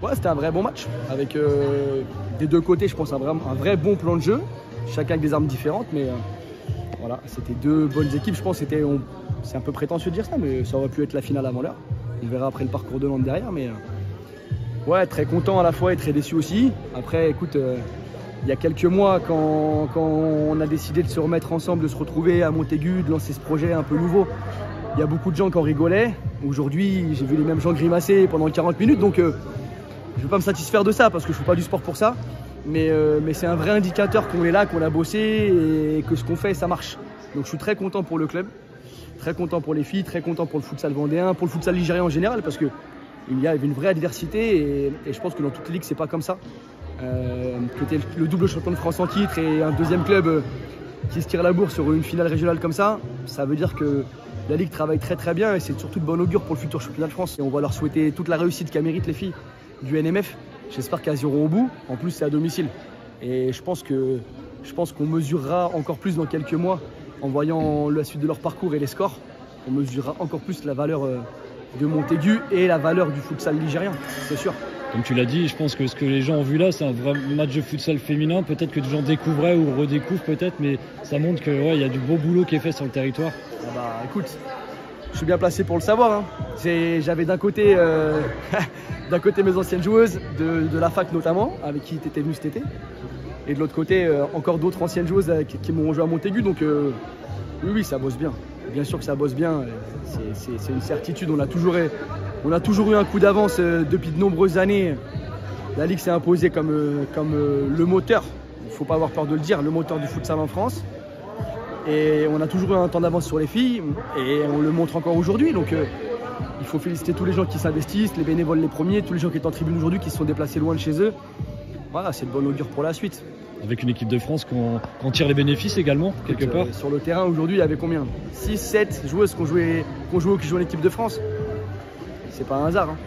Ouais, c'était un vrai bon match, avec des deux côtés, je pense, un vrai bon plan de jeu, chacun avec des armes différentes, mais voilà, c'était deux bonnes équipes. Je pense que c'est un peu prétentieux de dire ça, mais ça aurait pu être la finale avant l'heure. On verra après le parcours de Nantes derrière, mais ouais, très content à la fois et très déçu aussi. Après, écoute, il y a quelques mois, quand on a décidé de se remettre ensemble, de se retrouver à Montaigu, de lancer ce projet un peu nouveau, il y a beaucoup de gens qui en rigolaient. Aujourd'hui, j'ai vu les mêmes gens grimacer pendant 40 minutes, donc je ne vais pas me satisfaire de ça parce que je ne fais pas du sport pour ça. Mais c'est un vrai indicateur qu'on est là, qu'on a bossé et que ce qu'on fait, ça marche. Donc je suis très content pour le club, très content pour les filles, très content pour le futsal vendéen, pour le futsal ligérien en général, parce qu'il y avait une vraie adversité et je pense que dans toutes les ligues, c'est pas comme ça. Que tu es le double champion de France en titre et un deuxième club qui se tire la bourre sur une finale régionale comme ça veut dire que la Ligue travaille très très bien et c'est surtout de bon augure pour le futur championnat de France. Et on va leur souhaiter toute la réussite qu'elles méritent les filles du NMF. J'espère qu'elles iront au bout. En plus, c'est à domicile. Et je pense qu'on mesurera encore plus dans quelques mois en voyant la suite de leur parcours et les scores. On mesurera encore plus la valeur de Montaigu et la valeur du futsal ligérien, c'est sûr. Comme tu l'as dit, je pense que ce que les gens ont vu là, c'est un vrai match de futsal féminin. Peut-être que des gens découvraient ou redécouvrent peut-être, mais ça montre qu'il y a du beau boulot qui est fait sur le territoire. Ah bah écoute, je suis bien placé pour le savoir. Hein. J'avais d'un côté, mes anciennes joueuses, de la fac notamment, avec qui tu étais venu cet été. Et de l'autre côté, encore d'autres anciennes joueuses qui m'ont joué à Montaigu. Donc oui, ça bosse bien. Bien sûr que ça bosse bien. C'est une certitude. On a toujours eu un coup d'avance depuis de nombreuses années. La Ligue s'est imposée comme le moteur, il ne faut pas avoir peur de le dire, le moteur du futsal en France. Et on a toujours eu un temps d'avance sur les filles et on le montre encore aujourd'hui. Donc il faut féliciter tous les gens qui s'investissent, les bénévoles les premiers, tous les gens qui sont en tribune aujourd'hui, qui se sont déplacés loin de chez eux. Voilà, c'est de bon augure pour la suite. Avec une équipe de France qu'on tire les bénéfices également, quelque part. Sur le terrain aujourd'hui, il y avait combien? 6, 7 joueuses qui jouent en équipe de France. C'est pas un hasard. Hein.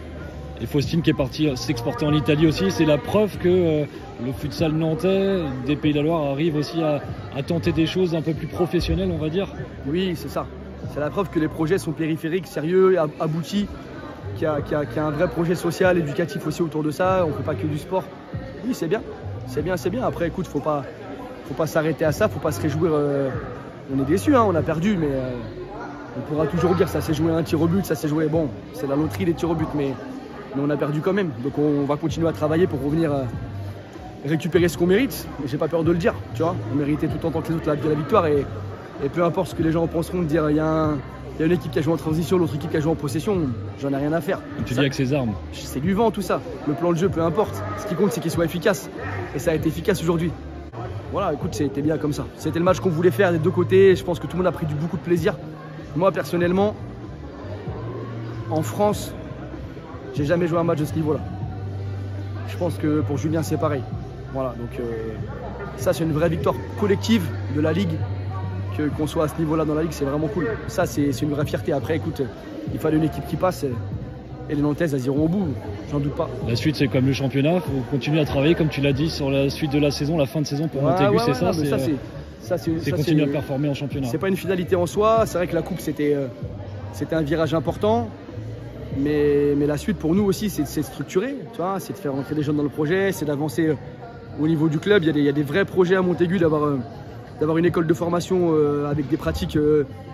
Et Faustine qui est partie s'exporter en Italie aussi, c'est la preuve que le futsal nantais, des Pays de la Loire, arrive aussi à tenter des choses un peu plus professionnelles, on va dire. Oui, c'est ça. C'est la preuve que les projets sont périphériques, sérieux, aboutis, qu'il y a un vrai projet social, éducatif aussi autour de ça. On ne fait pas que du sport. Oui, c'est bien. C'est bien, c'est bien. Après, écoute, faut pas s'arrêter à ça, faut pas se réjouir. On est déçus, hein, on a perdu, mais on pourra toujours dire ça s'est joué à un tir au but, ça s'est joué. Bon, c'est la loterie des tirs au but, mais on a perdu quand même. Donc on va continuer à travailler pour revenir récupérer ce qu'on mérite. Mais j'ai pas peur de le dire, tu vois. On méritait tout autant que les autres la victoire et peu importe ce que les gens penseront de dire, il y a une équipe qui a joué en transition, l'autre équipe qui a joué en possession, j'en ai rien à faire. Tu dis avec ses armes. C'est du vent tout ça. Le plan de jeu, peu importe. Ce qui compte, c'est qu'il soit efficace. Et ça a été efficace aujourd'hui. Voilà, écoute, c'était bien comme ça. C'était le match qu'on voulait faire des deux côtés. Je pense que tout le monde a pris beaucoup de plaisir. Moi, personnellement, en France, j'ai jamais joué un match de ce niveau-là. Je pense que pour Julien, c'est pareil. Voilà, donc ça, c'est une vraie victoire collective de la Ligue. Qu'on soit à ce niveau-là dans la Ligue, c'est vraiment cool. Ça, c'est une vraie fierté. Après, écoute, il fallait une équipe qui passe et les Nantaises, elles iront au bout, j'en doute pas. La suite, c'est comme le championnat. Il faut continuer à travailler, comme tu l'as dit, sur la suite de la saison, la fin de saison pour Montaigu, c'est ça. C'est continuer à performer en championnat. C'est pas une finalité en soi. C'est vrai que la coupe, c'était un virage important. Mais la suite, pour nous aussi, c'est de structurer. Tu vois, c'est de faire rentrer des jeunes dans le projet, c'est d'avancer au niveau du club. Il y a des vrais projets à Montaigu d'avoir une école de formation avec des pratiques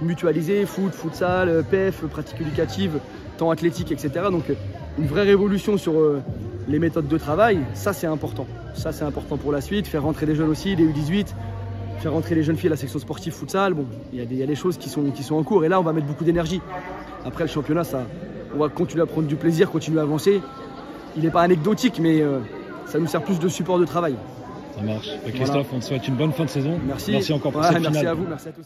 mutualisées, foot, futsal, PEF, pratiques éducatives, temps athlétique, etc. Donc une vraie révolution sur les méthodes de travail, ça c'est important. Ça c'est important pour la suite, faire rentrer des jeunes aussi, des U18, faire rentrer les jeunes filles à la section sportive futsal. Bon, il y a des choses qui sont en cours et là on va mettre beaucoup d'énergie. Après le championnat, on va continuer à prendre du plaisir, continuer à avancer. Il n'est pas anecdotique, mais ça nous sert plus de support de travail. Ça marche. Christophe, voilà. On te souhaite une bonne fin de saison. Merci. Merci encore pour cette finale. Merci à vous, merci à tous.